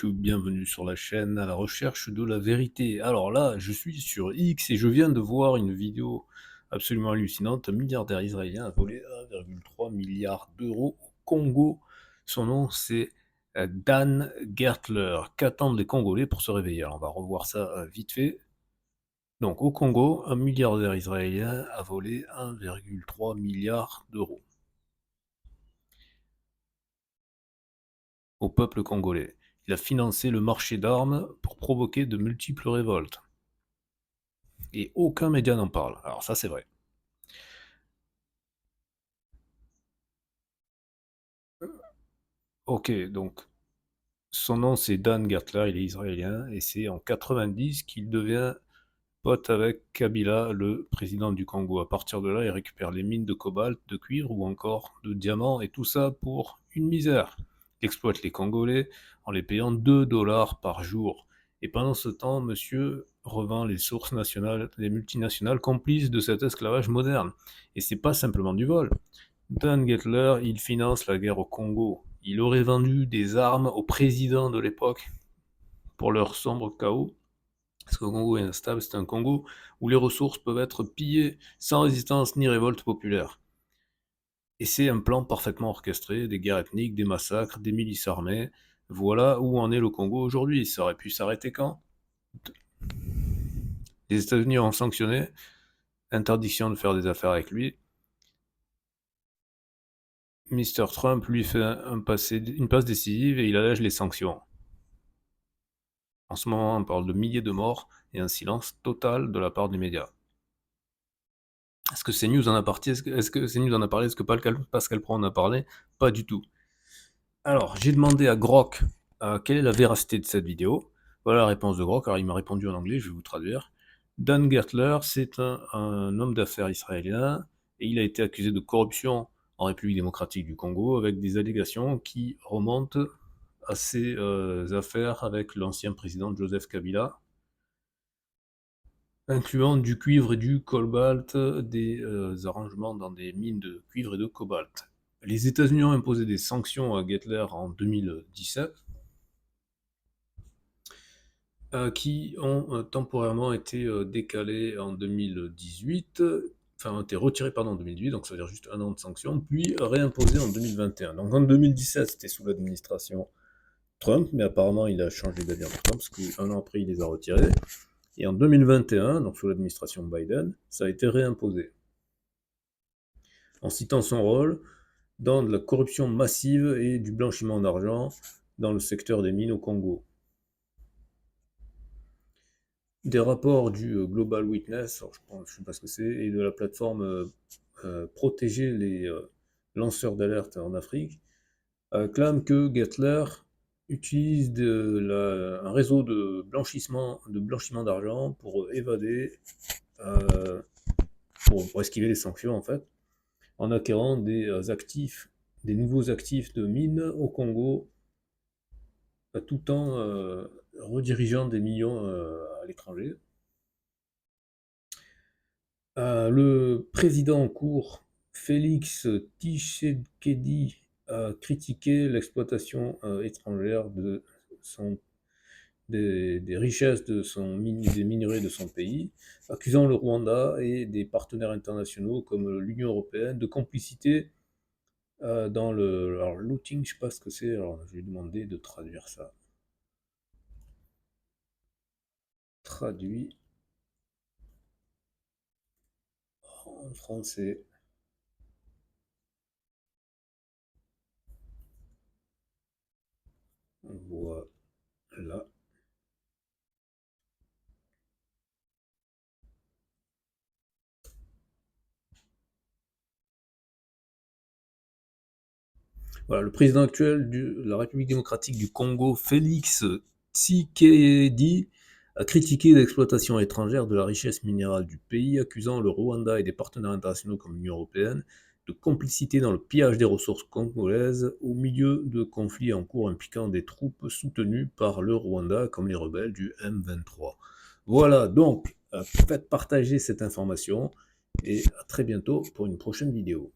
Bienvenue sur la chaîne à la recherche de la vérité. Alors là, je suis sur X et je viens de voir une vidéo absolument hallucinante. Un milliardaire israélien a volé 1,3 milliard d'euros au Congo. Son nom, c'est Dan Gertler. Qu'attendent les Congolais pour se réveiller? Alors, on va revoir ça vite fait. Donc, au Congo, un milliardaire israélien a volé 1,3 milliard d'euros au peuple congolais. Il a financé le marché d'armes pour provoquer de multiples révoltes. Et aucun média n'en parle. Alors ça, c'est vrai. Ok, donc son nom c'est Dan Gertler, il est israélien, et c'est en 90 qu'il devient pote avec Kabila, le président du Congo. À partir de là, il récupère les mines de cobalt, de cuivre ou encore de diamants, et tout ça pour une misère. Il exploite les Congolais en les payant 2 dollars par jour. Et pendant ce temps, monsieur revend les sources nationales, les multinationales complices de cet esclavage moderne. Et c'est pas simplement du vol. Dan Gettler, il finance la guerre au Congo. Il aurait vendu des armes au président de l'époque pour leur sombre chaos. Parce que le Congo est instable, c'est un Congo où les ressources peuvent être pillées sans résistance ni révolte populaire. Et c'est un plan parfaitement orchestré, des guerres ethniques, des massacres, des milices armées. Voilà où en est le Congo aujourd'hui. Ça aurait pu s'arrêter quand? Les États-Unis ont sanctionné, interdiction de faire des affaires avec lui. Mr. Trump lui fait une passe décisive et il allège les sanctions. En ce moment, on parle de milliers de morts et un silence total de la part des médias. Est-ce que CNews en a parlé? Est-ce que CNews en a parlé? Est-ce que Pascal Pro en a parlé? Pas du tout. Alors, j'ai demandé à Grok quelle est la véracité de cette vidéo. Voilà la réponse de Grok. Alors, il m'a répondu en anglais, je vais vous traduire. Dan Gertler, c'est un homme d'affaires israélien et il a été accusé de corruption en République démocratique du Congo avec des allégations qui remontent à ses affaires avec l'ancien président Joseph Kabila, incluant du cuivre et du cobalt, des arrangements dans des mines de cuivre et de cobalt. Les États-Unis ont imposé des sanctions à Gettler en 2017, qui ont temporairement été décalées en 2018, enfin ont été retirées pardon, en 2018, donc ça veut dire juste un an de sanctions, puis réimposées en 2021. Donc en 2017, c'était sous l'administration Trump, mais apparemment il a changé d'avis entre temps, parce qu'un an après il les a retirées. Et en 2021, donc sous l'administration Biden, ça a été réimposé, en citant son rôle dans de la corruption massive et du blanchiment d'argent dans le secteur des mines au Congo. Des rapports du Global Witness, je ne sais pas ce que c'est, et de la plateforme Protéger les lanceurs d'alerte en Afrique, clament que Gettler utilise un réseau de blanchiment d'argent pour évader, euh, pour esquiver les sanctions en fait, en acquérant des nouveaux actifs de mines au Congo, tout en redirigeant des millions à l'étranger. Le président en cours, Félix Tshisekedi, a critiqué l'exploitation étrangère des richesses des minerais de son pays, accusant le Rwanda et des partenaires internationaux comme l'Union européenne de complicité dans le alors, looting, je ne sais pas ce que c'est, alors je vais demander de traduire ça. Traduit en français. Voilà. Voilà, le président actuel de la République démocratique du Congo, Félix Tshisekedi, a critiqué l'exploitation étrangère de la richesse minérale du pays, accusant le Rwanda et des partenaires internationaux comme l'Union européenne de complicité dans le pillage des ressources congolaises au milieu de conflits en cours impliquant des troupes soutenues par le Rwanda comme les rebelles du M23. Voilà, donc faites partager cette information et à très bientôt pour une prochaine vidéo.